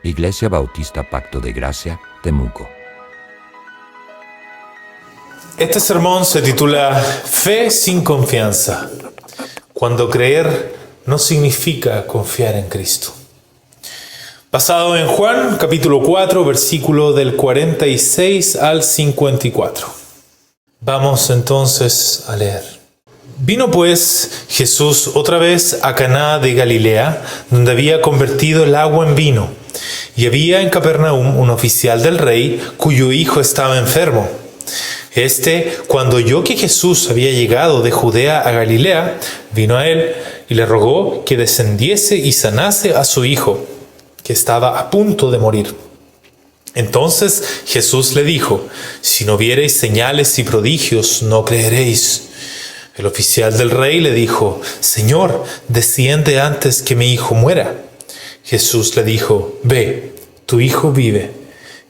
Iglesia Bautista Pacto de Gracia, Temuco. Este sermón se titula Fe sin confianza, cuando creer no significa confiar en Cristo. Basado en Juan, capítulo 4, versículo del 46 al 54. Vamos entonces a leer. Vino pues Jesús otra vez a Caná de Galilea, donde había convertido el agua en vino. Y había en Capernaum un oficial del rey, cuyo hijo estaba enfermo. Cuando oyó que Jesús había llegado de Judea a Galilea, vino a él y le rogó que descendiese y sanase a su hijo, que estaba a punto de morir. Entonces Jesús le dijo: si no viereis señales y prodigios, no creeréis. El oficial del rey le dijo: Señor, desciende antes que mi hijo muera. Jesús le dijo: ve, tu hijo vive.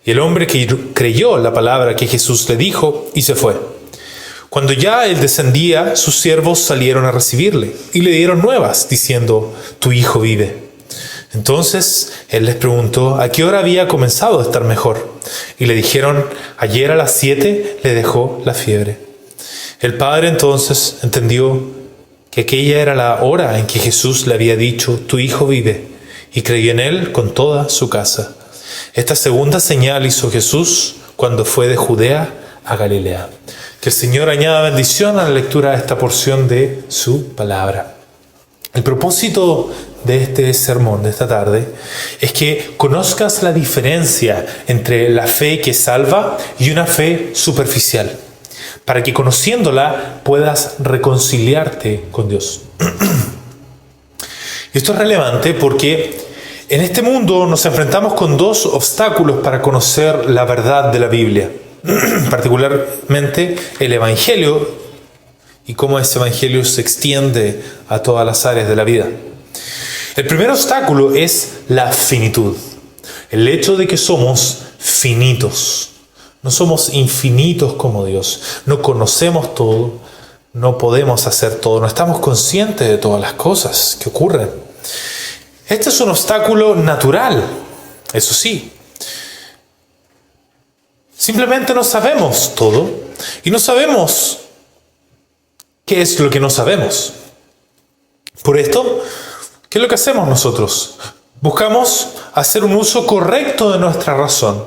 Y el hombre creyó la palabra que Jesús le dijo y se fue. Cuando ya él descendía, sus siervos salieron a recibirle y le dieron nuevas, diciendo: tu hijo vive. Entonces él les preguntó a qué hora había comenzado a estar mejor. Y le dijeron: ayer a las 7 le dejó la fiebre. El padre entonces entendió que aquella era la hora en que Jesús le había dicho: tu hijo vive, y creyó en él con toda su casa. Esta segunda señal hizo Jesús cuando fue de Judea a Galilea. Que el Señor añada bendición a la lectura de esta porción de su palabra. El propósito de este sermón de esta tarde es que conozcas la diferencia entre la fe que salva y una fe superficial, para que conociéndola puedas reconciliarte con Dios. Esto es relevante porque en este mundo nos enfrentamos con dos obstáculos para conocer la verdad de la Biblia, particularmente el Evangelio y cómo ese Evangelio se extiende a todas las áreas de la vida. El primer obstáculo es la finitud, el hecho de que somos finitos. No somos infinitos como Dios, no conocemos todo, no podemos hacer todo, no estamos conscientes de todas las cosas que ocurren. Este es un obstáculo natural, eso sí. Simplemente no sabemos todo y no sabemos qué es lo que no sabemos. Por esto, ¿qué es lo que hacemos nosotros? Buscamos hacer un uso correcto de nuestra razón,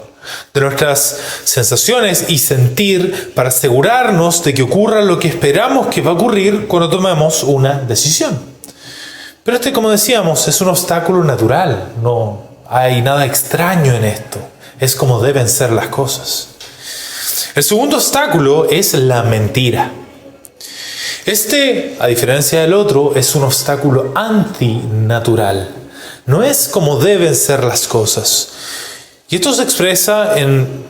de nuestras sensaciones y sentir para asegurarnos de que ocurra lo que esperamos que va a ocurrir cuando tomemos una decisión. Pero como decíamos, es un obstáculo natural, no hay nada extraño en esto, es como deben ser las cosas. El segundo obstáculo es la mentira. A diferencia del otro, es un obstáculo antinatural, no es como deben ser las cosas. Y esto se expresa en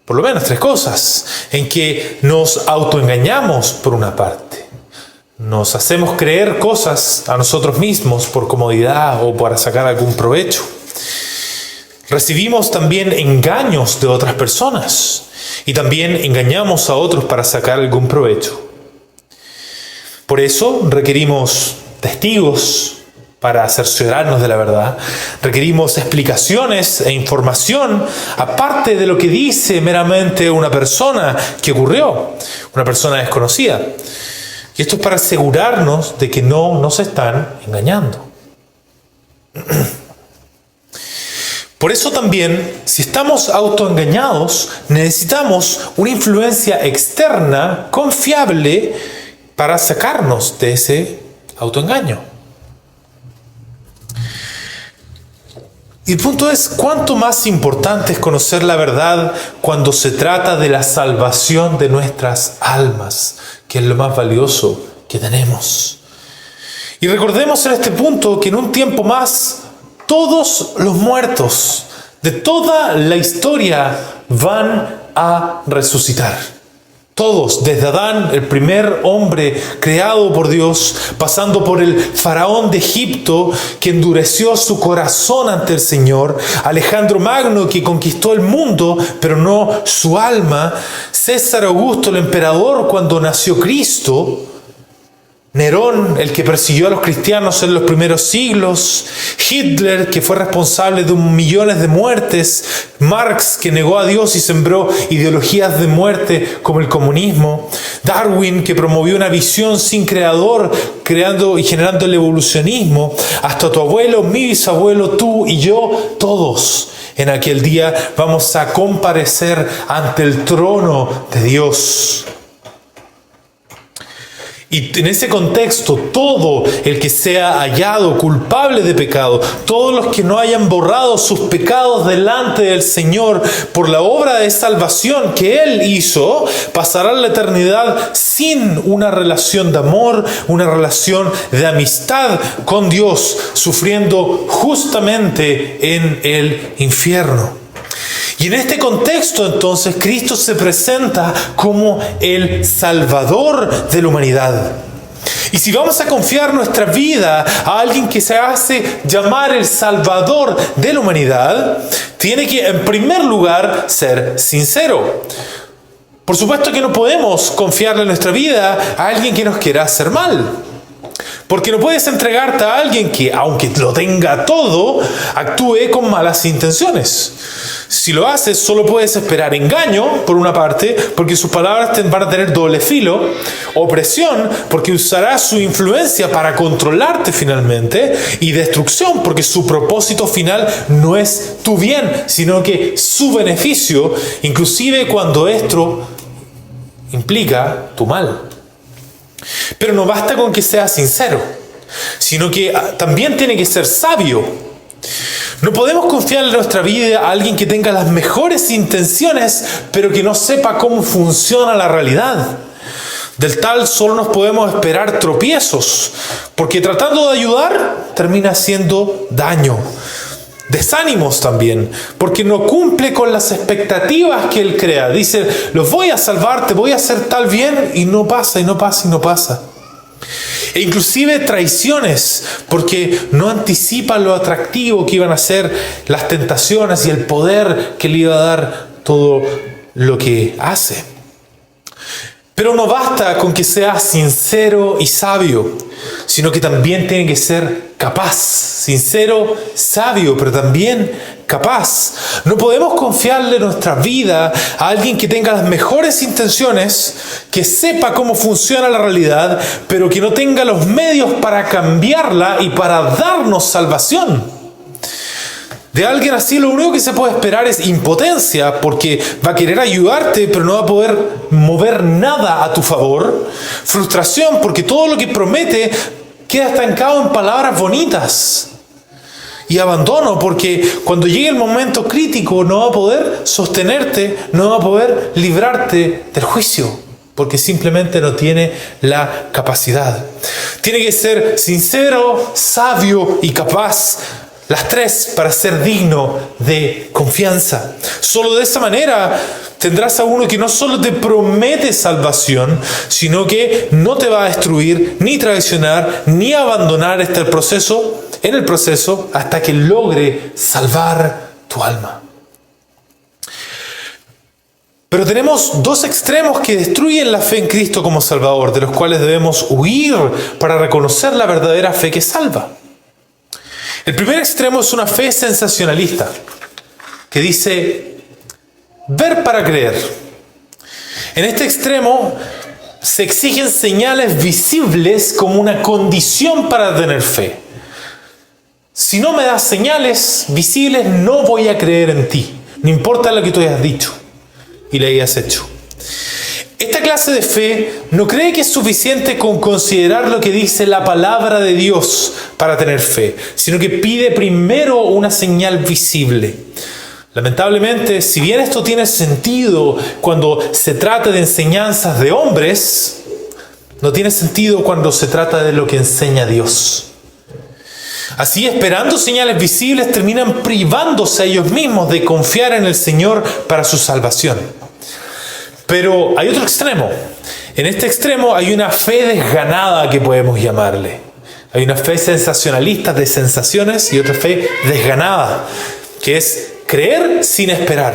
por lo menos tres cosas, en que nos autoengañamos por una parte. Nos hacemos creer cosas a nosotros mismos por comodidad o para sacar algún provecho. Recibimos también engaños de otras personas y también engañamos a otros para sacar algún provecho. Por eso requerimos testigos para cerciorarnos de la verdad. Requerimos explicaciones e información aparte de lo que dice meramente una persona que ocurrió, una persona desconocida. Y esto es para asegurarnos de que no nos están engañando. Por eso también, si estamos autoengañados, necesitamos una influencia externa confiable para sacarnos de ese autoengaño. Y el punto es, ¿cuánto más importante es conocer la verdad cuando se trata de la salvación de nuestras almas, que es lo más valioso que tenemos? Y recordemos en este punto que en un tiempo más, todos los muertos de toda la historia van a resucitar. Todos, desde Adán, el primer hombre creado por Dios, pasando por el faraón de Egipto, que endureció su corazón ante el Señor, Alejandro Magno, que conquistó el mundo, pero no su alma, César Augusto, el emperador, cuando nació Cristo, Nerón, el que persiguió a los cristianos en los primeros siglos, Hitler, que fue responsable de millones de muertes, Marx, que negó a Dios y sembró ideologías de muerte como el comunismo, Darwin, que promovió una visión sin creador, creando y generando el evolucionismo, hasta tu abuelo, mi bisabuelo, tú y yo, todos en aquel día vamos a comparecer ante el trono de Dios. Y en ese contexto, todo el que sea hallado culpable de pecado, todos los que no hayan borrado sus pecados delante del Señor por la obra de salvación que Él hizo, pasarán la eternidad sin una relación de amor, una relación de amistad con Dios, sufriendo justamente en el infierno. Y en este contexto, entonces, Cristo se presenta como el Salvador de la humanidad. Y si vamos a confiar nuestra vida a alguien que se hace llamar el Salvador de la humanidad, tiene que, en primer lugar, ser sincero. Por supuesto que no podemos confiarle nuestra vida a alguien que nos quiera hacer mal. Porque no puedes entregarte a alguien que, aunque lo tenga todo, actúe con malas intenciones. Si lo haces, solo puedes esperar engaño, por una parte, porque sus palabras van a tener doble filo, opresión, porque usará su influencia para controlarte finalmente, y destrucción, porque su propósito final no es tu bien, sino que su beneficio, inclusive cuando esto implica tu mal. Pero no basta con que sea sincero, sino que también tiene que ser sabio. No podemos confiar en nuestra vida a alguien que tenga las mejores intenciones, pero que no sepa cómo funciona la realidad. Del tal solo nos podemos esperar tropiezos, porque tratando de ayudar termina haciendo daño. Desánimos también, porque no cumple con las expectativas que Él crea. Dice, los voy a salvar, te voy a hacer tal bien, y no pasa, y no pasa, y no pasa. E inclusive traiciones, porque no anticipan lo atractivo que iban a ser las tentaciones y el poder que le iba a dar todo lo que hace. Pero no basta con que sea sincero y sabio, sino que también tiene que ser capaz. Sincero, sabio, pero también capaz. No podemos confiarle nuestra vida a alguien que tenga las mejores intenciones, que sepa cómo funciona la realidad, pero que no tenga los medios para cambiarla y para darnos salvación. De alguien así lo único que se puede esperar es impotencia, porque va a querer ayudarte, pero no va a poder mover nada a tu favor. Frustración, porque todo lo que promete queda estancado en palabras bonitas. Y abandono, porque cuando llegue el momento crítico no va a poder sostenerte, no va a poder librarte del juicio, porque simplemente no tiene la capacidad. Tiene que ser sincero, sabio y capaz. Las tres para ser digno de confianza. Solo de esa manera tendrás a uno que no solo te promete salvación, sino que no te va a destruir, ni traicionar, ni abandonar en el proceso hasta que logre salvar tu alma. Pero tenemos dos extremos que destruyen la fe en Cristo como Salvador, de los cuales debemos huir para reconocer la verdadera fe que salva. El primer extremo es una fe sensacionalista, que dice, ver para creer. En este extremo se exigen señales visibles como una condición para tener fe. Si no me das señales visibles, no voy a creer en ti, no importa lo que tú hayas dicho y le hayas hecho. Esta clase de fe no cree que es suficiente con considerar lo que dice la palabra de Dios para tener fe, sino que pide primero una señal visible. Lamentablemente, si bien esto tiene sentido cuando se trata de enseñanzas de hombres, no tiene sentido cuando se trata de lo que enseña Dios. Así, esperando señales visibles, terminan privándose a ellos mismos de confiar en el Señor para su salvación. Pero hay otro extremo. En este extremo hay una fe desganada que podemos llamarle. Hay una fe sensacionalista de sensaciones y otra fe desganada, que es creer sin esperar.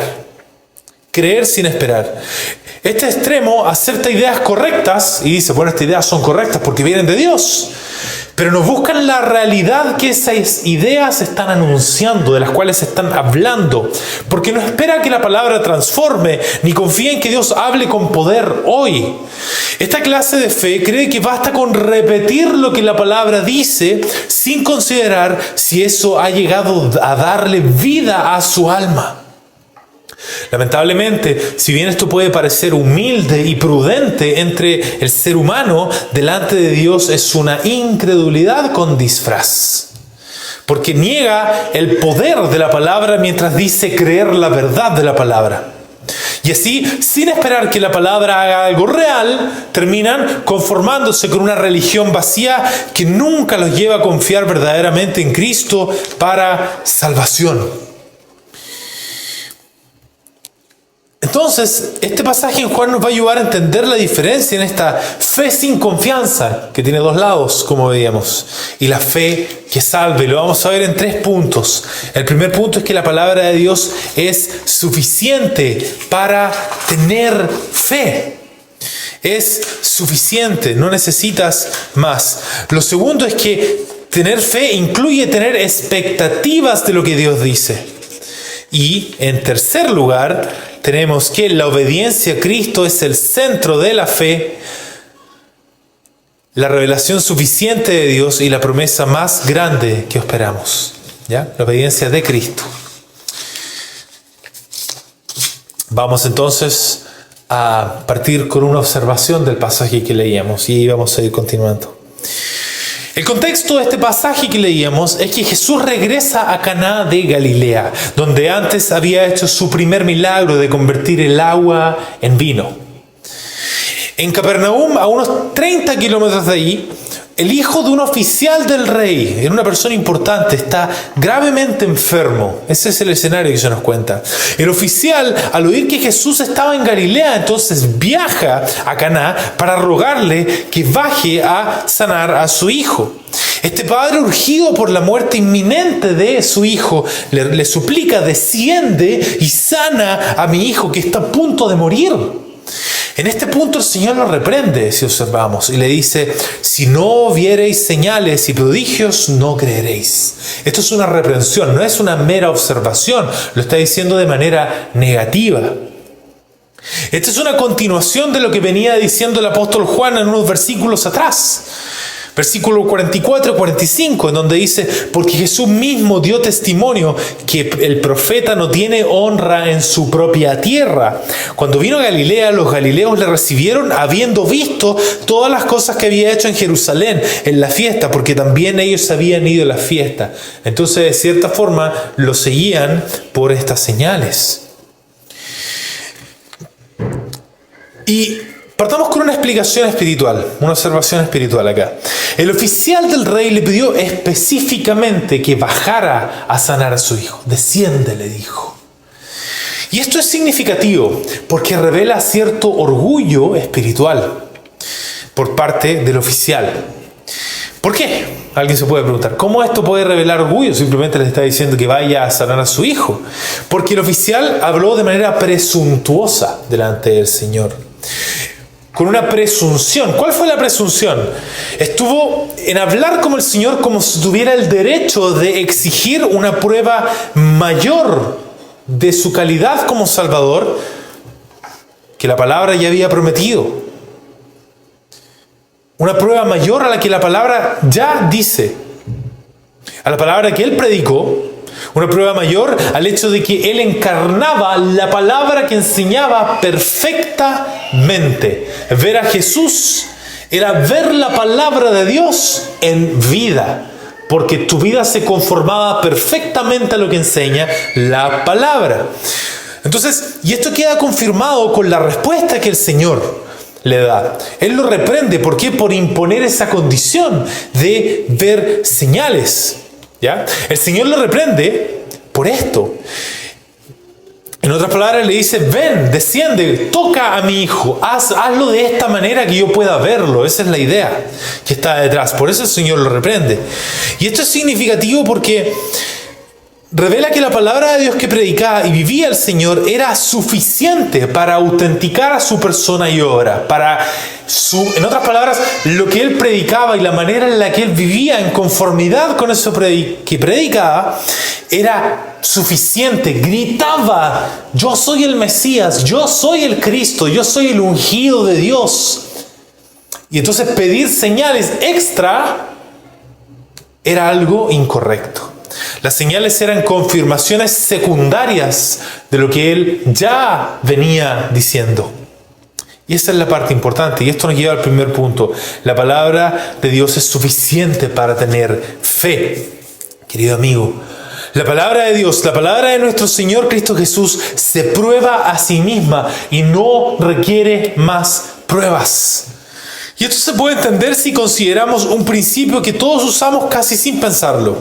Creer sin esperar. Este extremo acepta ideas correctas y dice, bueno, estas ideas son correctas porque vienen de Dios. Pero no buscan la realidad que esas ideas están anunciando, de las cuales están hablando. Porque no espera que la palabra transforme, ni confía en que Dios hable con poder hoy. Esta clase de fe cree que basta con repetir lo que la palabra dice, sin considerar si eso ha llegado a darle vida a su alma. Lamentablemente, si bien esto puede parecer humilde y prudente entre el ser humano, delante de Dios es una incredulidad con disfraz. Porque niega el poder de la palabra mientras dice creer la verdad de la palabra. Y así, sin esperar que la palabra haga algo real, terminan conformándose con una religión vacía que nunca los lleva a confiar verdaderamente en Cristo para salvación. Entonces, este pasaje en Juan nos va a ayudar a entender la diferencia en esta fe sin confianza, que tiene dos lados, como veíamos, y la fe que salva. Y lo vamos a ver en 3 puntos. El primer punto es que la palabra de Dios es suficiente para tener fe. Es suficiente, no necesitas más. Lo segundo es que tener fe incluye tener expectativas de lo que Dios dice. Y en tercer lugar, tenemos que la obediencia a Cristo es el centro de la fe, la revelación suficiente de Dios y la promesa más grande que esperamos. ¿Ya? La obediencia de Cristo. Vamos entonces a partir con una observación del pasaje que leíamos y vamos a ir continuando. El contexto de este pasaje que leíamos es que Jesús regresa a Caná de Galilea, donde antes había hecho su primer milagro de convertir el agua en vino. En Capernaum, a unos 30 kilómetros de ahí, el hijo de un oficial del rey, era una persona importante, está gravemente enfermo. Ese es el escenario que se nos cuenta. El oficial, al oír que Jesús estaba en Galilea, entonces viaja a Caná para rogarle que baje a sanar a su hijo. Este padre, urgido por la muerte inminente de su hijo, le suplica, desciende y sana a mi hijo que está a punto de morir. En este punto el Señor lo reprende, si observamos, y le dice, si no viereis señales y prodigios, no creeréis. Esto es una reprensión, no es una mera observación, lo está diciendo de manera negativa. Esta es una continuación de lo que venía diciendo el apóstol Juan en unos versículos atrás. Versículo 44 y 45, en donde dice, porque Jesús mismo dio testimonio que el profeta no tiene honra en su propia tierra. Cuando vino a Galilea, los galileos le recibieron habiendo visto todas las cosas que había hecho en Jerusalén, en la fiesta, porque también ellos habían ido a la fiesta. Entonces, de cierta forma, lo seguían por estas señales. Y partamos con una explicación espiritual, una observación espiritual acá. El oficial del rey le pidió específicamente que bajara a sanar a su hijo. Desciende, le dijo. Y esto es significativo porque revela cierto orgullo espiritual por parte del oficial. ¿Por qué? Alguien se puede preguntar, ¿cómo esto puede revelar orgullo? Simplemente le está diciendo que vaya a sanar a su hijo. Porque el oficial habló de manera presuntuosa delante del Señor. Con una presunción. ¿Cuál fue la presunción? Estuvo en hablar como el Señor como si tuviera el derecho de exigir una prueba mayor de su calidad como Salvador que la palabra ya había prometido. Una prueba mayor a la que la palabra ya dice. A la palabra que Él predicó. Una prueba mayor al hecho de que Él encarnaba la palabra que enseñaba perfectamente. Ver a Jesús era ver la palabra de Dios en vida, porque tu vida se conformaba perfectamente a lo que enseña la palabra. Entonces, y esto queda confirmado con la respuesta que el Señor le da. Él lo reprende. ¿Por qué? Por imponer esa condición de ver señales. ¿Ya? El Señor lo reprende por esto. En otras palabras le dice, ven, desciende, toca a mi hijo, hazlo de esta manera que yo pueda verlo. Esa es la idea que está detrás. Por eso el Señor lo reprende. Y esto es significativo porque revela que la palabra de Dios que predicaba y vivía el Señor era suficiente para autenticar a su persona y obra. En otras palabras, lo que él predicaba y la manera en la que él vivía en conformidad con eso que predicaba era suficiente. Gritaba: yo soy el Mesías, yo soy el Cristo, yo soy el ungido de Dios. Y entonces pedir señales extra era algo incorrecto. Las señales eran confirmaciones secundarias de lo que él ya venía diciendo. Y esa es la parte importante, y esto nos lleva al primer punto. La palabra de Dios es suficiente para tener fe. Querido amigo, la palabra de Dios, la palabra de nuestro Señor Cristo Jesús, se prueba a sí misma y no requiere más pruebas. Y esto se puede entender si consideramos un principio que todos usamos casi sin pensarlo.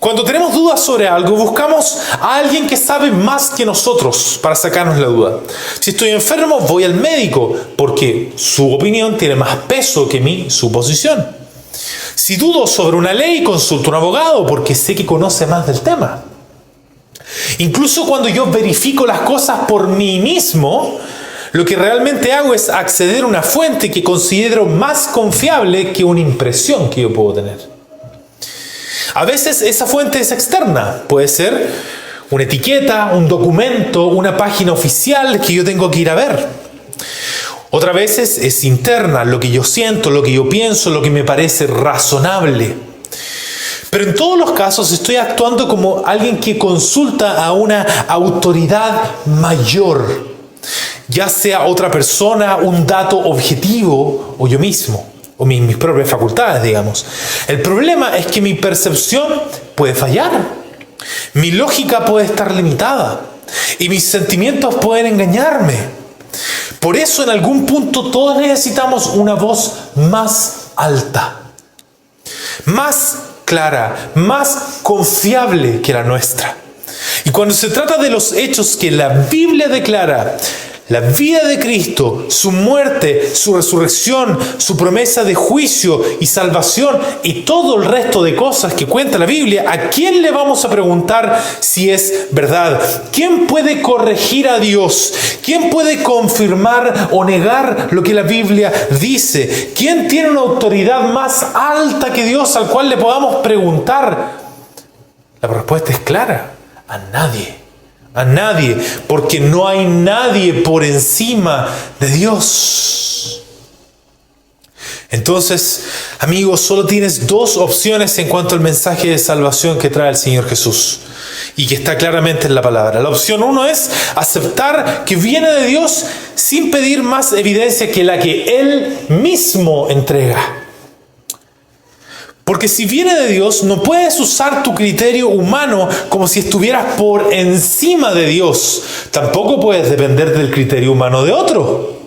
Cuando tenemos dudas sobre algo, buscamos a alguien que sabe más que nosotros para sacarnos la duda. Si estoy enfermo, voy al médico, porque su opinión tiene más peso que mi suposición. Si dudo sobre una ley, consulto a un abogado, porque sé que conoce más del tema. Incluso cuando yo verifico las cosas por mí mismo, lo que realmente hago es acceder a una fuente que considero más confiable que una impresión que yo puedo tener. A veces esa fuente es externa, puede ser una etiqueta, un documento, una página oficial que yo tengo que ir a ver. Otras veces es interna, lo que yo siento, lo que yo pienso, lo que me parece razonable. Pero en todos los casos estoy actuando como alguien que consulta a una autoridad mayor, ya sea otra persona, un dato objetivo o yo mismo. O mis propias facultades, digamos. El problema es que mi percepción puede fallar. Mi lógica puede estar limitada. Y mis sentimientos pueden engañarme. Por eso en algún punto todos necesitamos una voz más alta, más clara, más confiable que la nuestra. Y cuando se trata de los hechos que la Biblia declara, la vida de Cristo, su muerte, su resurrección, su promesa de juicio y salvación y todo el resto de cosas que cuenta la Biblia, ¿a quién le vamos a preguntar si es verdad? ¿Quién puede corregir a Dios? ¿Quién puede confirmar o negar lo que la Biblia dice? ¿Quién tiene una autoridad más alta que Dios al cual le podamos preguntar? La respuesta es clara: a nadie. A nadie, porque no hay nadie por encima de Dios. Entonces, amigos, solo tienes dos opciones en cuanto al mensaje de salvación que trae el Señor Jesús y que está claramente en la palabra. La opción 1 es aceptar que viene de Dios sin pedir más evidencia que la que Él mismo entrega. Porque si viene de Dios, no puedes usar tu criterio humano como si estuvieras por encima de Dios. Tampoco puedes depender del criterio humano de otro.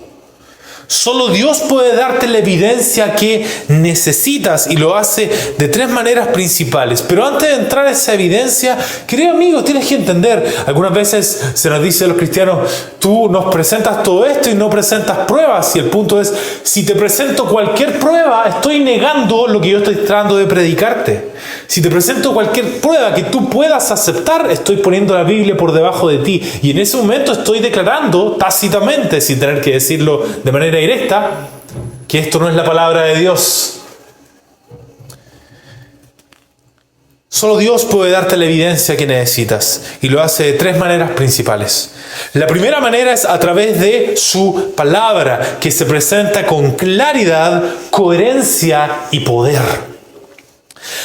Solo Dios puede darte la evidencia que necesitas y lo hace de tres maneras principales. Pero antes de entrar a esa evidencia, querido amigo, tienes que entender. Algunas veces se nos dice a los cristianos: tú nos presentas todo esto y no presentas pruebas. Y el punto es, si te presento cualquier prueba, estoy negando lo que yo estoy tratando de predicarte. Si te presento cualquier prueba que tú puedas aceptar, estoy poniendo la Biblia por debajo de ti. Y en ese momento estoy declarando tácitamente, sin tener que decirlo de manera directa, que esto no es la palabra de Dios. Solo Dios puede darte la evidencia que necesitas, y lo hace de tres maneras principales. La primera manera es a través de su palabra, que se presenta con claridad, coherencia y poder.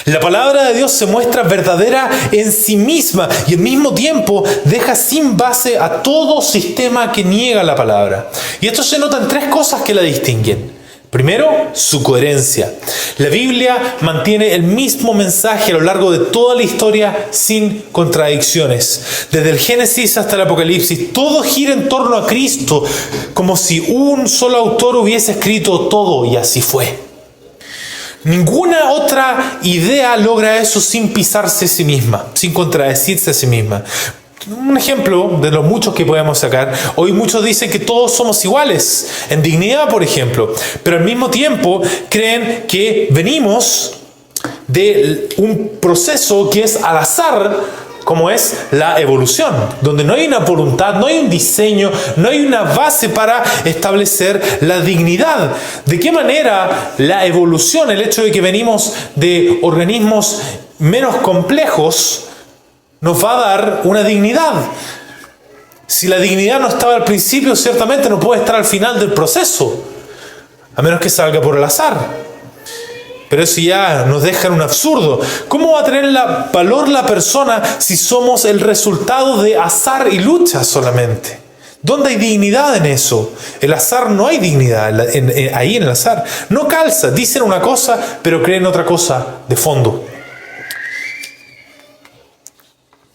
La palabra de Dios se muestra verdadera en sí misma y al mismo tiempo deja sin base a todo sistema que niega la palabra. Y esto se nota en tres cosas que la distinguen. Primero, su coherencia. La Biblia mantiene el mismo mensaje a lo largo de toda la historia sin contradicciones. Desde el Génesis hasta el Apocalipsis, todo gira en torno a Cristo, como si un solo autor hubiese escrito todo, y así fue. Ninguna otra idea logra eso sin pisarse a sí misma, sin contradecirse a sí misma. Un ejemplo de los muchos que podemos sacar: hoy muchos dicen que todos somos iguales, en dignidad, por ejemplo, pero al mismo tiempo creen que venimos de un proceso que es al azar, como es la evolución, donde no hay una voluntad, no hay un diseño, no hay una base para establecer la dignidad. ¿De qué manera la evolución, el hecho de que venimos de organismos menos complejos, nos va a dar una dignidad? Si la dignidad no estaba al principio, ciertamente no puede estar al final del proceso, a menos que salga por el azar. Pero eso ya nos deja en un absurdo. ¿Cómo va a tener valor la persona si somos el resultado de azar y lucha solamente? ¿Dónde hay dignidad en eso? El azar, no hay dignidad ahí en el azar. No calza, dicen una cosa, pero creen otra cosa de fondo.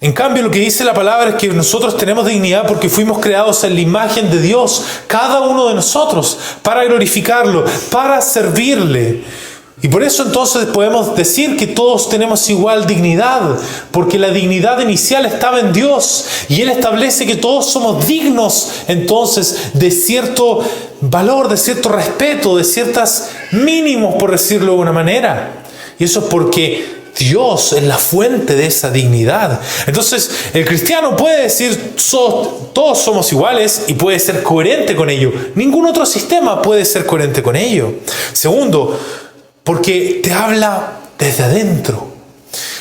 En cambio, lo que dice la palabra es que nosotros tenemos dignidad porque fuimos creados en la imagen de Dios, cada uno de nosotros, para glorificarlo, para servirle. Y por eso entonces podemos decir que todos tenemos igual dignidad, porque la dignidad inicial estaba en Dios y Él establece que todos somos dignos entonces de cierto valor, de cierto respeto, de ciertos mínimos, por decirlo de una manera. Y eso es porque Dios es la fuente de esa dignidad. Entonces el cristiano puede decir todos somos iguales y puede ser coherente con ello. Ningún otro sistema puede ser coherente con ello. Segundo, porque te habla desde adentro.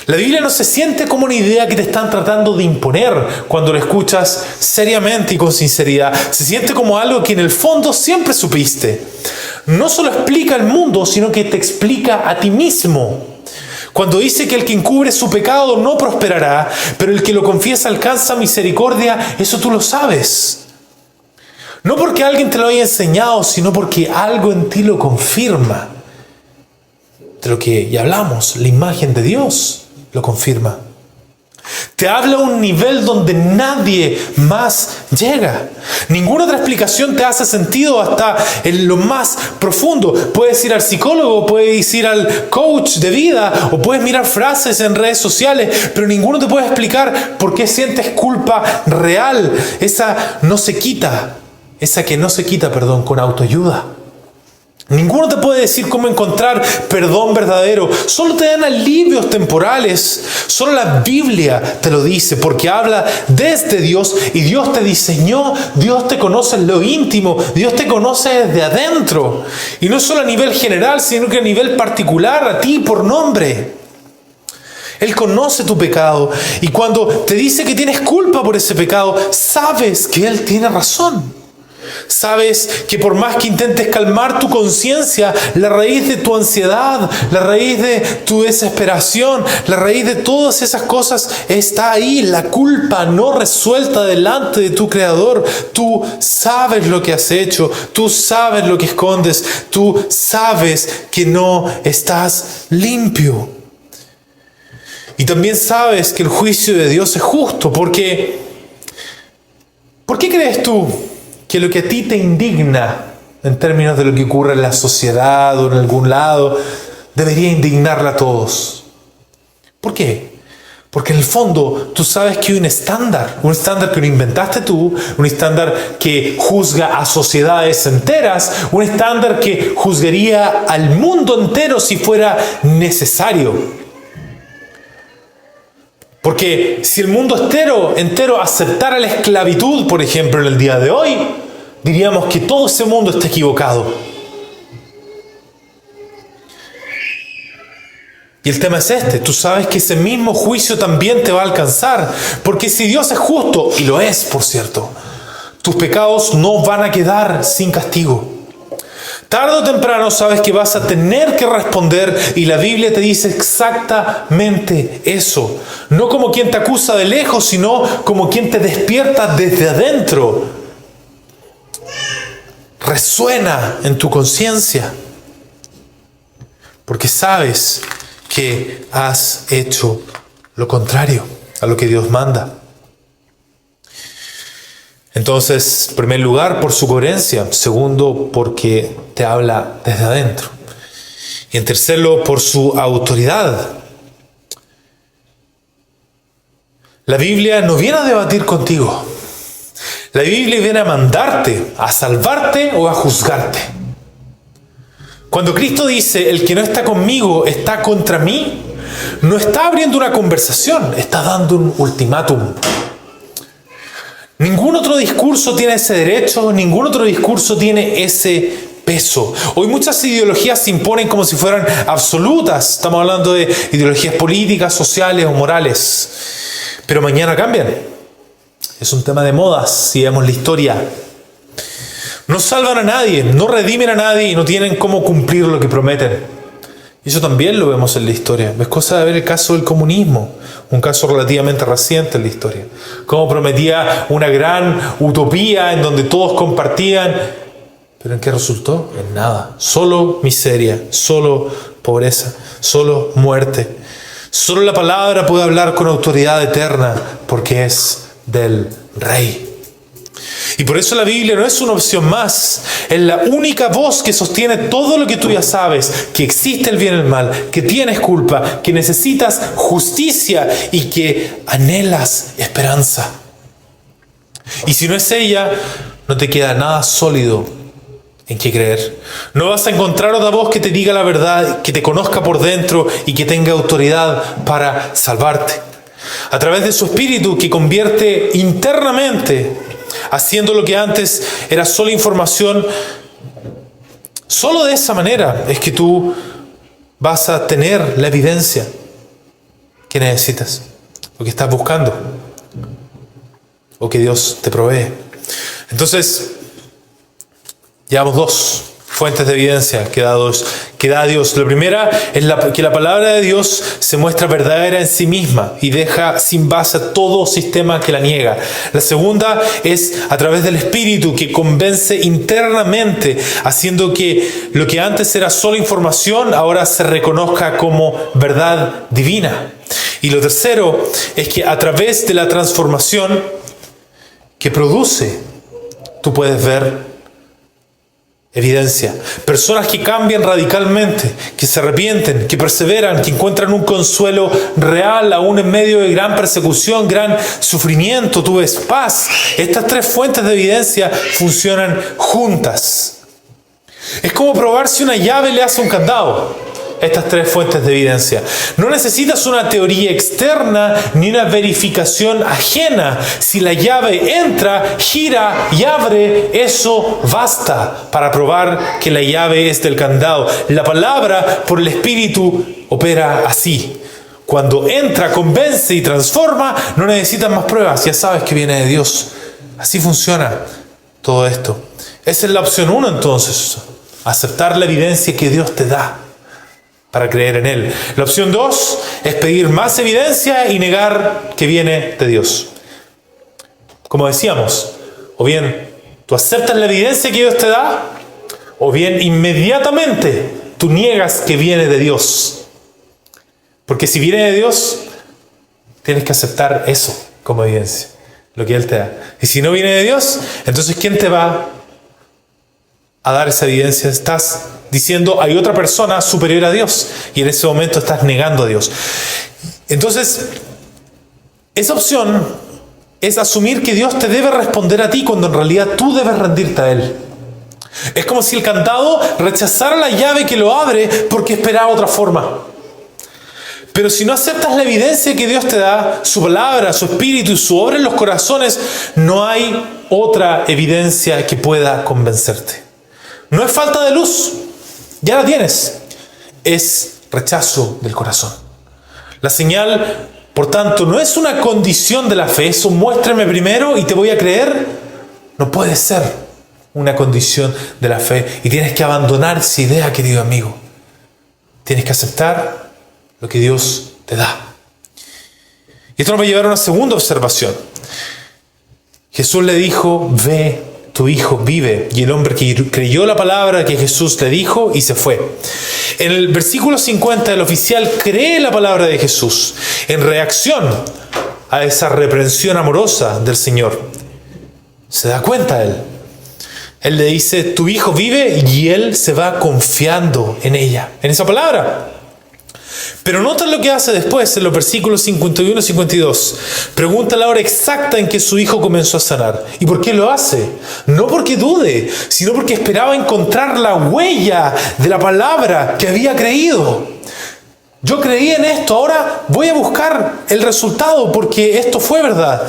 La Biblia no se siente como una idea que te están tratando de imponer cuando lo escuchas seriamente y con sinceridad. Se siente como algo que en el fondo siempre supiste. No solo explica el mundo, sino que te explica a ti mismo. Cuando dice que el que encubre su pecado no prosperará, pero el que lo confiesa alcanza misericordia, eso tú lo sabes. No porque alguien te lo haya enseñado, sino porque algo en ti lo confirma. De lo que ya hablamos, la imagen de Dios lo confirma. Te habla a un nivel donde nadie más llega. Ninguna otra explicación te hace sentido hasta en lo más profundo. Puedes ir al psicólogo, puedes ir al coach de vida o puedes mirar frases en redes sociales, pero ninguno te puede explicar por qué sientes culpa real. Esa que no se quita, con autoayuda. Ninguno te puede decir cómo encontrar perdón verdadero. Solo te dan alivios temporales. Solo la Biblia te lo dice, porque habla desde Dios y Dios te diseñó. Dios te conoce en lo íntimo. Dios te conoce desde adentro. Y no solo a nivel general, sino que a nivel particular, a ti por nombre. Él conoce tu pecado. Y cuando te dice que tienes culpa por ese pecado, sabes que Él tiene razón. Sabes que por más que intentes calmar tu conciencia, la raíz de tu ansiedad, la raíz de tu desesperación, la raíz de todas esas cosas está ahí. La culpa no resuelta delante de tu Creador. Tú sabes lo que has hecho, tú sabes lo que escondes, tú sabes que no estás limpio. Y también sabes que el juicio de Dios es justo, porque ¿por qué crees tú que lo que a ti te indigna en términos de lo que ocurre en la sociedad o en algún lado debería indignarla a todos? ¿Por qué? Porque en el fondo tú sabes que hay un estándar que no inventaste tú, un estándar que juzga a sociedades enteras, un estándar que juzgaría al mundo entero si fuera necesario. Porque si el mundo entero aceptara la esclavitud, por ejemplo, en el día de hoy, diríamos que todo ese mundo está equivocado. Y el tema es este: tú sabes que ese mismo juicio también te va a alcanzar. Porque si Dios es justo, y lo es, por cierto, tus pecados no van a quedar sin castigo. Tarde o temprano sabes que vas a tener que responder, y la Biblia te dice exactamente eso. No como quien te acusa de lejos, sino como quien te despierta desde adentro. Resuena en tu conciencia, porque sabes que has hecho lo contrario a lo que Dios manda. Entonces, en primer lugar, por su coherencia. Segundo, porque te habla desde adentro. Y en tercer lugar, por su autoridad. La Biblia no viene a debatir contigo. La Biblia viene a mandarte, a salvarte o a juzgarte. Cuando Cristo dice, el que no está conmigo está contra mí, no está abriendo una conversación, está dando un ultimátum. Ningún otro discurso tiene ese derecho, ningún otro discurso tiene ese peso. Hoy muchas ideologías se imponen como si fueran absolutas. Estamos hablando de ideologías políticas, sociales o morales. Pero mañana cambian. Es un tema de modas, si vemos la historia. No salvan a nadie, no redimen a nadie y no tienen cómo cumplir lo que prometen. Y eso también lo vemos en la historia. Es cosa de ver el caso del comunismo, un caso relativamente reciente en la historia. Cómo prometía una gran utopía en donde todos compartían, pero ¿en qué resultó? En nada. Solo miseria, solo pobreza, solo muerte. Solo la palabra puede hablar con autoridad eterna porque es del Rey. Y por eso la Biblia no es una opción más, es la única voz que sostiene todo lo que tú ya sabes, que existe el bien y el mal, que tienes culpa, que necesitas justicia y que anhelas esperanza. Y si no es ella, no te queda nada sólido en qué creer. No vas a encontrar otra voz que te diga la verdad, que te conozca por dentro y que tenga autoridad para salvarte. A través de su espíritu que convierte internamente, haciendo lo que antes era solo información. Solo de esa manera es que tú vas a tener la evidencia que necesitas, lo que estás buscando, o que Dios te provee. Entonces, llevamos dos fuentes de evidencia que da Dios. La primera es que la palabra de Dios se muestra verdadera en sí misma y deja sin base a todo sistema que la niega. La segunda es a través del Espíritu que convence internamente, haciendo que lo que antes era solo información ahora se reconozca como verdad divina. Y lo tercero es que a través de la transformación que produce, tú puedes ver evidencia. Personas que cambian radicalmente, que se arrepienten, que perseveran, que encuentran un consuelo real aún en medio de gran persecución, gran sufrimiento. Tú ves paz. Estas tres fuentes de evidencia funcionan juntas. Es como probar si una llave le hace un candado. Estas tres fuentes de evidencia. No necesitas una teoría externa ni una verificación ajena. Si la llave entra, gira y abre, eso basta para probar que la llave es del candado. La palabra por el Espíritu opera así. Cuando entra, convence y transforma, no necesitas más pruebas. Ya sabes que viene de Dios. Así funciona todo esto. Esa es la opción 1 entonces. Aceptar la evidencia que Dios te da para creer en Él. La opción 2 es pedir más evidencia y negar que viene de Dios. Como decíamos, o bien tú aceptas la evidencia que Dios te da, o bien inmediatamente tú niegas que viene de Dios. Porque si viene de Dios, tienes que aceptar eso como evidencia, lo que Él te da. Y si no viene de Dios, entonces ¿quién te va a dar esa evidencia? Estás diciendo hay otra persona superior a Dios y en ese momento estás negando a Dios. Entonces, esa opción es asumir que Dios te debe responder a ti cuando en realidad tú debes rendirte a Él. Es como si el candado rechazara la llave que lo abre porque esperaba otra forma. Pero si no aceptas la evidencia que Dios te da, su palabra, su espíritu y su obra en los corazones, no hay otra evidencia que pueda convencerte. No es falta de luz, ya la tienes. Es rechazo del corazón. La señal, por tanto, no es una condición de la fe. Eso muéstrame primero y te voy a creer. No puede ser una condición de la fe. Y tienes que abandonar esa idea, querido amigo. Tienes que aceptar lo que Dios te da. Y esto nos va a llevar a una segunda observación. Jesús le dijo, ve, tu hijo vive. Y el hombre que creyó la palabra que Jesús le dijo y se fue. En el versículo 50 el oficial cree la palabra de Jesús en reacción a esa reprensión amorosa del Señor. Se da cuenta él. Él le dice, tu hijo vive, y él se va confiando en ella, en esa palabra. Pero nota lo que hace después en los versículos 51 y 52. Pregunta la hora exacta en que su hijo comenzó a sanar. ¿Y por qué lo hace? No porque dude, sino porque esperaba encontrar la huella de la palabra que había creído. Yo creí en esto, ahora voy a buscar el resultado porque esto fue verdad.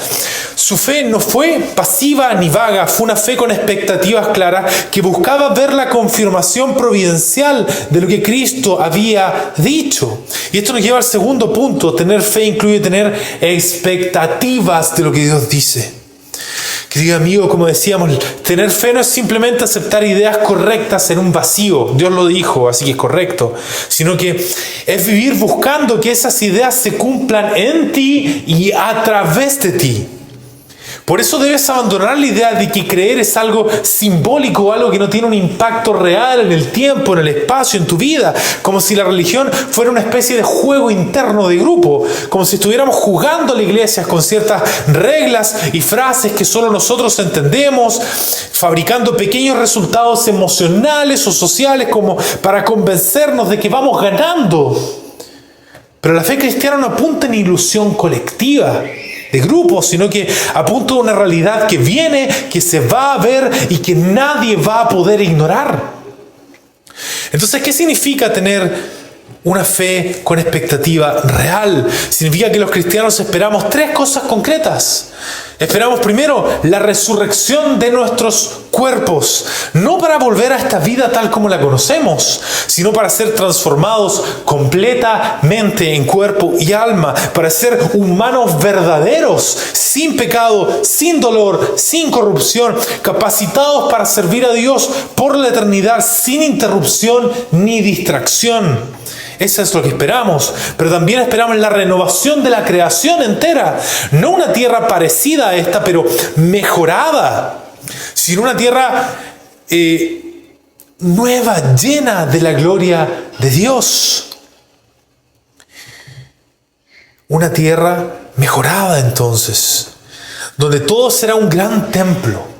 Su fe no fue pasiva ni vaga, fue una fe con expectativas claras que buscaba ver la confirmación providencial de lo que Cristo había dicho. Y esto nos lleva al segundo punto. Tener fe incluye tener expectativas de lo que Dios dice. Querido amigo, como decíamos, tener fe no es simplemente aceptar ideas correctas en un vacío. Dios lo dijo, así que es correcto. Sino que es vivir buscando que esas ideas se cumplan en ti y a través de ti. Por eso debes abandonar la idea de que creer es algo simbólico, algo que no tiene un impacto real en el tiempo, en el espacio, en tu vida. Como si la religión fuera una especie de juego interno de grupo. Como si estuviéramos jugando a la iglesia con ciertas reglas y frases que solo nosotros entendemos, fabricando pequeños resultados emocionales o sociales como para convencernos de que vamos ganando. Pero la fe cristiana no apunta en ilusión colectiva, de grupo, sino que apunta a una realidad que viene, que se va a ver y que nadie va a poder ignorar. Entonces, ¿qué significa tener una fe con expectativa real? Significa que los cristianos esperamos tres cosas concretas. Esperamos primero la resurrección de nuestros cuerpos, no para volver a esta vida tal como la conocemos, sino para ser transformados completamente en cuerpo y alma, para ser humanos verdaderos, sin pecado, sin dolor, sin corrupción, capacitados para servir a Dios por la eternidad, sin interrupción ni distracción. Eso es lo que esperamos, pero también esperamos la renovación de la creación entera. No una tierra parecida a esta, pero mejorada, sino una tierra nueva, llena de la gloria de Dios. Una tierra mejorada entonces, donde todo será un gran templo.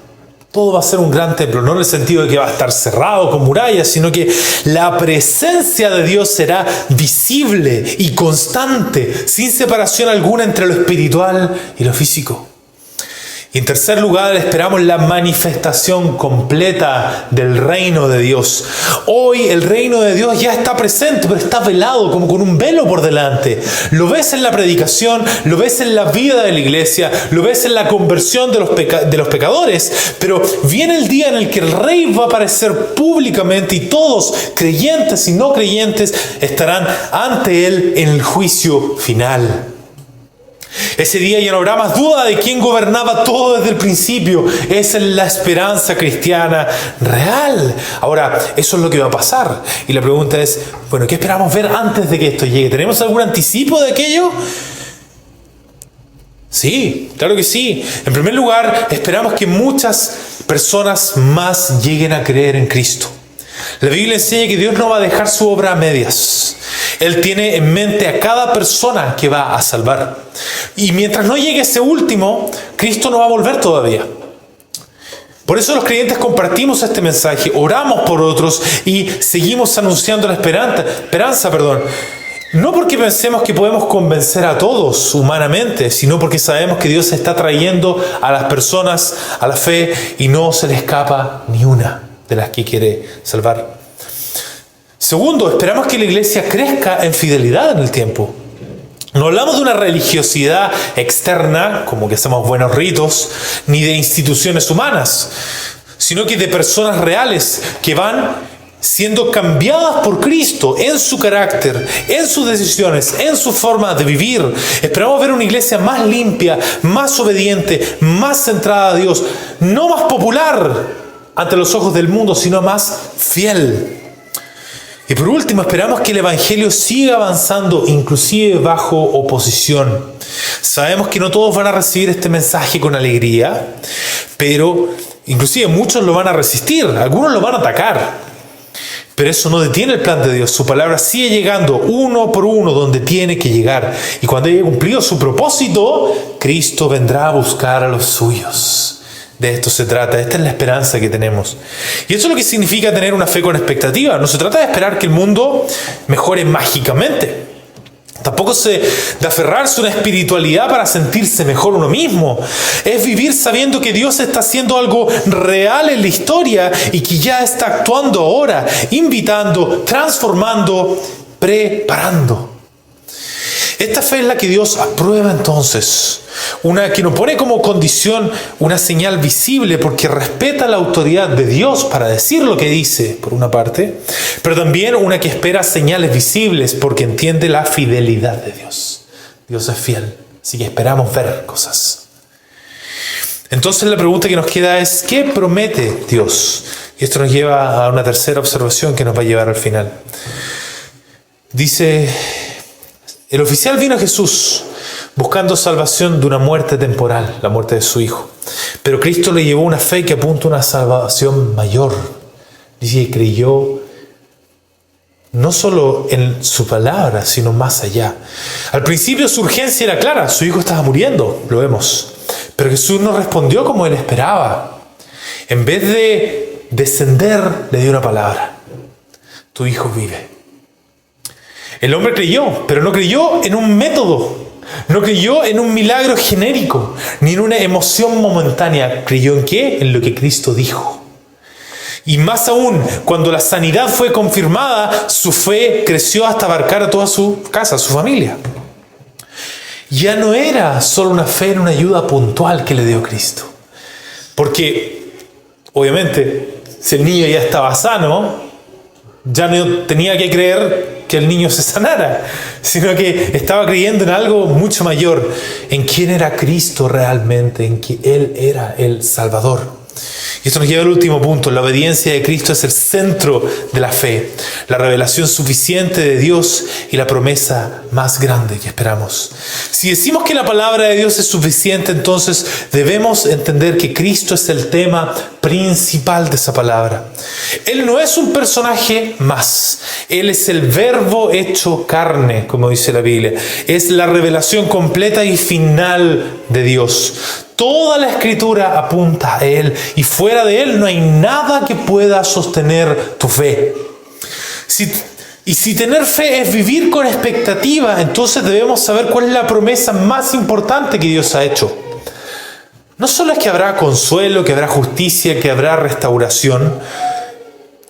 Todo va a ser un gran templo, no en el sentido de que va a estar cerrado con murallas, sino que la presencia de Dios será visible y constante, sin separación alguna entre lo espiritual y lo físico. Y en tercer lugar, esperamos la manifestación completa del reino de Dios. Hoy el reino de Dios ya está presente, pero está velado como con un velo por delante. Lo ves en la predicación, lo ves en la vida de la iglesia, lo ves en la conversión de los pecadores, pero viene el día en el que el Rey va a aparecer públicamente y todos, creyentes y no creyentes, estarán ante Él en el juicio final. Ese día ya no habrá más duda de quién gobernaba todo desde el principio. Esa es la esperanza cristiana real. Ahora, eso es lo que va a pasar. Y la pregunta es, bueno, ¿qué esperamos ver antes de que esto llegue? ¿Tenemos algún anticipo de aquello? Sí, claro que sí. En primer lugar, esperamos que muchas personas más lleguen a creer en Cristo. La Biblia enseña que Dios no va a dejar su obra a medias. Él tiene en mente a cada persona que va a salvar. Y mientras no llegue ese último, Cristo no va a volver todavía. Por eso los creyentes compartimos este mensaje, oramos por otros y seguimos anunciando la esperanza. No porque pensemos que podemos convencer a todos humanamente, sino porque sabemos que Dios está trayendo a las personas a la fe y no se le escapa ni una de las que quiere salvar. Segundo, esperamos que la iglesia crezca en fidelidad en el tiempo. No hablamos de una religiosidad externa, como que hacemos buenos ritos, ni de instituciones humanas, sino que de personas reales que van siendo cambiadas por Cristo en su carácter, en sus decisiones, en su forma de vivir. Esperamos ver una iglesia más limpia, más obediente, más centrada a Dios, no más popular ante los ojos del mundo, sino más fiel. Y por último, esperamos que el Evangelio siga avanzando, inclusive bajo oposición. Sabemos que no todos van a recibir este mensaje con alegría, pero inclusive muchos lo van a resistir, algunos lo van a atacar. Pero eso no detiene el plan de Dios. Su palabra sigue llegando uno por uno donde tiene que llegar. Y cuando haya cumplido su propósito, Cristo vendrá a buscar a los suyos. De esto se trata, esta es la esperanza que tenemos. Y eso es lo que significa tener una fe con expectativa. No se trata de esperar que el mundo mejore mágicamente. Tampoco de aferrarse a una espiritualidad para sentirse mejor uno mismo. Es vivir sabiendo que Dios está haciendo algo real en la historia y que ya está actuando ahora, invitando, transformando, preparando. Esta fe es la que Dios aprueba entonces, una que nos pone como condición una señal visible porque respeta la autoridad de Dios para decir lo que dice, por una parte, pero también una que espera señales visibles porque entiende la fidelidad de Dios. Dios es fiel, así que esperamos ver cosas. Entonces la pregunta que nos queda es, ¿qué promete Dios? Y esto nos lleva a una tercera observación que nos va a llevar al final. Dice: el oficial vino a Jesús buscando salvación de una muerte temporal, la muerte de su hijo. Pero Cristo le llevó una fe que apunta a una salvación mayor. Dice que creyó no solo en su palabra, sino más allá. Al principio su urgencia era clara, su hijo estaba muriendo, lo vemos. Pero Jesús no respondió como él esperaba. En vez de descender, le dio una palabra: tu hijo vive. El hombre creyó, pero no creyó en un método, no creyó en un milagro genérico, ni en una emoción momentánea. ¿Creyó en qué? En lo que Cristo dijo. Y más aún, cuando la sanidad fue confirmada, su fe creció hasta abarcar a toda su casa, a su familia. Ya no era solo una fe en una ayuda puntual que le dio Cristo. Porque, obviamente, si el niño ya estaba sano, ya no tenía que creer que el niño se sanara, sino que estaba creyendo en algo mucho mayor, en quién era Cristo realmente, en que Él era el Salvador. Y esto nos lleva al último punto: la obediencia de Cristo es el centro de la fe, la revelación suficiente de Dios y la promesa más grande que esperamos. Si decimos que la palabra de Dios es suficiente, entonces debemos entender que Cristo es el tema principal de esa palabra. Él no es un personaje más. Él es el verbo hecho carne, como dice la Biblia. Es la revelación completa y final de Dios. Toda la Escritura apunta a Él y fuera de Él no hay nada que pueda sostener tu fe. Si tener fe es vivir con expectativa, entonces debemos saber cuál es la promesa más importante que Dios ha hecho. No solo es que habrá consuelo, que habrá justicia, que habrá restauración.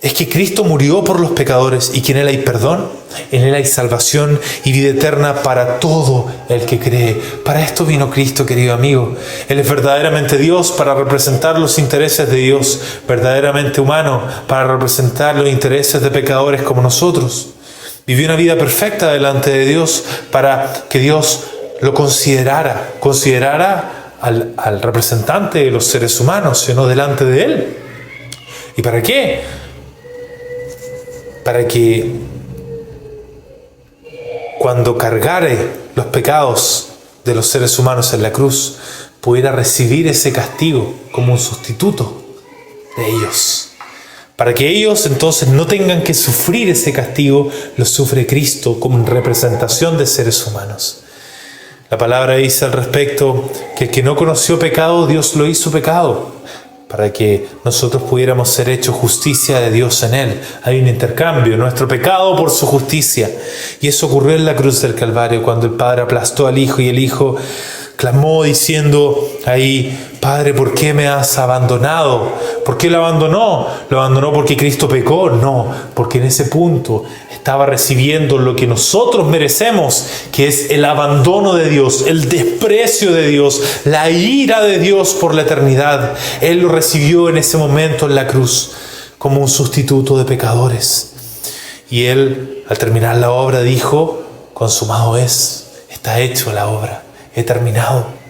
Es que Cristo murió por los pecadores y que en Él hay perdón, en Él hay salvación y vida eterna para todo el que cree. Para esto vino Cristo, querido amigo. Él es verdaderamente Dios para representar los intereses de Dios, verdaderamente humano para representar los intereses de pecadores como nosotros. Vivió una vida perfecta delante de Dios para que Dios lo considerara al representante de los seres humanos, sino delante de Él. ¿Y para qué? Para que cuando cargare los pecados de los seres humanos en la cruz, pudiera recibir ese castigo como un sustituto de ellos. Para que ellos entonces no tengan que sufrir ese castigo, lo sufre Cristo como en representación de seres humanos. La palabra dice al respecto que el que no conoció pecado, Dios lo hizo pecado, para que nosotros pudiéramos ser hechos justicia de Dios en Él. Hay un intercambio, nuestro pecado por su justicia. Y eso ocurrió en la cruz del Calvario, cuando el Padre aplastó al Hijo y el Hijo clamó diciendo ahí: Padre, ¿por qué me has abandonado? ¿Por qué lo abandonó? ¿Lo abandonó porque Cristo pecó? No, porque en ese punto estaba recibiendo lo que nosotros merecemos, que es el abandono de Dios, el desprecio de Dios, la ira de Dios por la eternidad. Él lo recibió en ese momento en la cruz como un sustituto de pecadores. Y Él, al terminar la obra, dijo: consumado es, está hecho la obra, he terminado.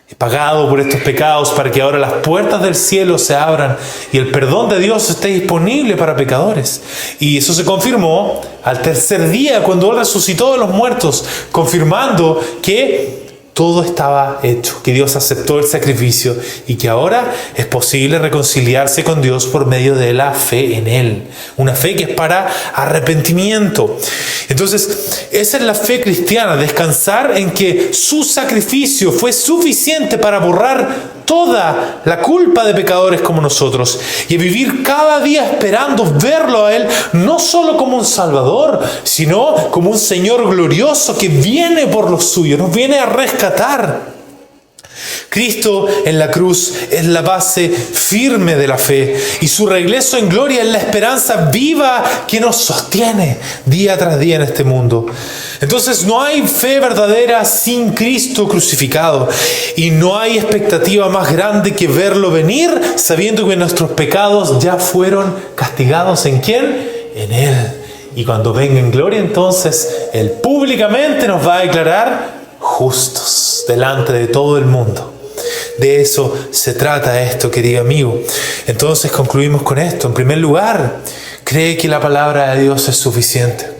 He pagado por estos pecados para que ahora las puertas del cielo se abran y el perdón de Dios esté disponible para pecadores. Y eso se confirmó al tercer día, cuando Él resucitó de los muertos, confirmando que todo estaba hecho, que Dios aceptó el sacrificio y que ahora es posible reconciliarse con Dios por medio de la fe en Él. Una fe que es para arrepentimiento. Entonces, esa es la fe cristiana, descansar en que su sacrificio fue suficiente para borrar toda la culpa de pecadores como nosotros y a vivir cada día esperando verlo a Él no solo como un Salvador, sino como un Señor glorioso que viene por los suyos, nos viene a rescatar. Cristo en la cruz es la base firme de la fe y su regreso en gloria es la esperanza viva que nos sostiene día tras día en este mundo. Entonces no hay fe verdadera sin Cristo crucificado y no hay expectativa más grande que verlo venir sabiendo que nuestros pecados ya fueron castigados. ¿En quién? En Él. Y cuando venga en gloria, entonces Él públicamente nos va a declarar justos delante de todo el mundo. De eso se trata esto, querido amigo. Entonces concluimos con esto. En primer lugar, cree que la palabra de Dios es suficiente.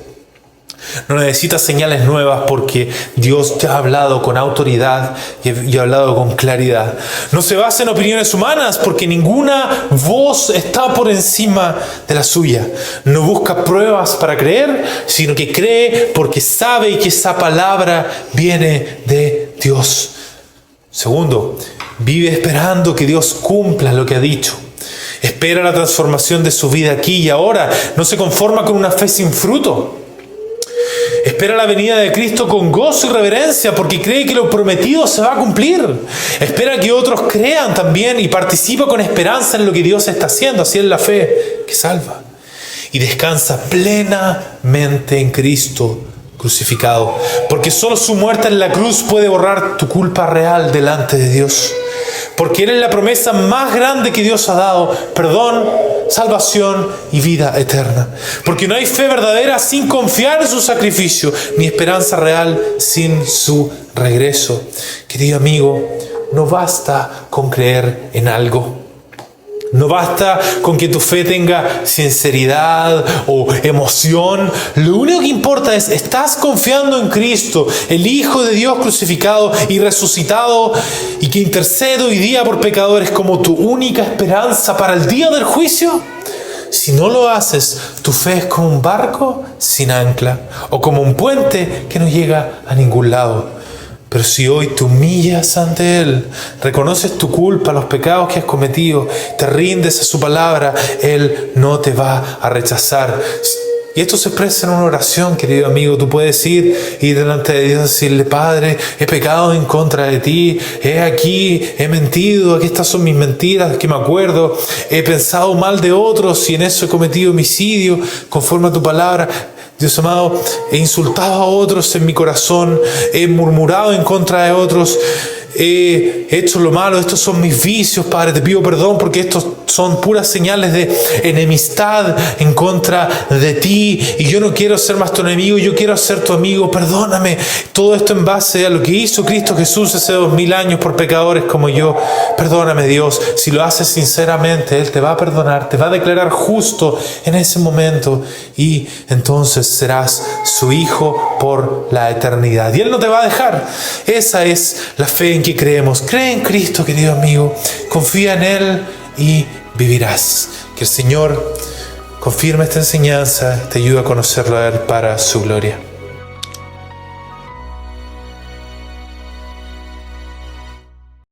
No necesitas señales nuevas porque Dios ya ha hablado con autoridad y ha hablado con claridad. No se basa en opiniones humanas porque ninguna voz está por encima de la suya. No busca pruebas para creer, sino que cree porque sabe que esa palabra viene de Dios. Segundo, vive esperando que Dios cumpla lo que ha dicho. Espera la transformación de su vida aquí y ahora. No se conforma con una fe sin fruto. Espera la venida de Cristo con gozo y reverencia porque cree que lo prometido se va a cumplir. Espera que otros crean también y participa con esperanza en lo que Dios está haciendo. Así es la fe que salva. Y descansa plenamente en Cristo crucificado, porque solo su muerte en la cruz puede borrar tu culpa real delante de Dios. Porque Él es la promesa más grande que Dios ha dado: perdón, salvación y vida eterna. Porque no hay fe verdadera sin confiar en su sacrificio, ni esperanza real sin su regreso. Querido amigo, no basta con creer en algo. No basta con que tu fe tenga sinceridad o emoción. Lo único que importa es, ¿estás confiando en Cristo, el Hijo de Dios crucificado y resucitado y que intercede hoy día por pecadores como tu única esperanza para el día del juicio? Si no lo haces, tu fe es como un barco sin ancla o como un puente que no llega a ningún lado. Pero si hoy te humillas ante Él, reconoces tu culpa, los pecados que has cometido, te rindes a su palabra, Él no te va a rechazar. Y esto se expresa en una oración, querido amigo. Tú puedes ir delante de Dios y decirle: Padre, he pecado en contra de ti, he mentido, aquí estas son mis mentiras que me acuerdo, he pensado mal de otros y en eso he cometido homicidio conforme a tu palabra. Dios amado, he insultado a otros en mi corazón, he murmurado en contra de otros, he hecho lo malo, estos son mis vicios, Padre, te pido perdón porque estos son puras señales de enemistad en contra de ti y yo no quiero ser más tu enemigo, yo quiero ser tu amigo, perdóname. Todo esto en base a lo que hizo Cristo Jesús hace 2000 años por pecadores como yo. Perdóname, Dios. Si lo haces sinceramente, Él te va a perdonar, te va a declarar justo en ese momento y entonces serás su hijo por la eternidad. Y Él no te va a dejar. Esa es la fe en que creemos. Cree en Cristo, querido amigo. Confía en Él y vivirás. Que el Señor confirme esta enseñanza, te ayude a conocerlo a Él para su gloria.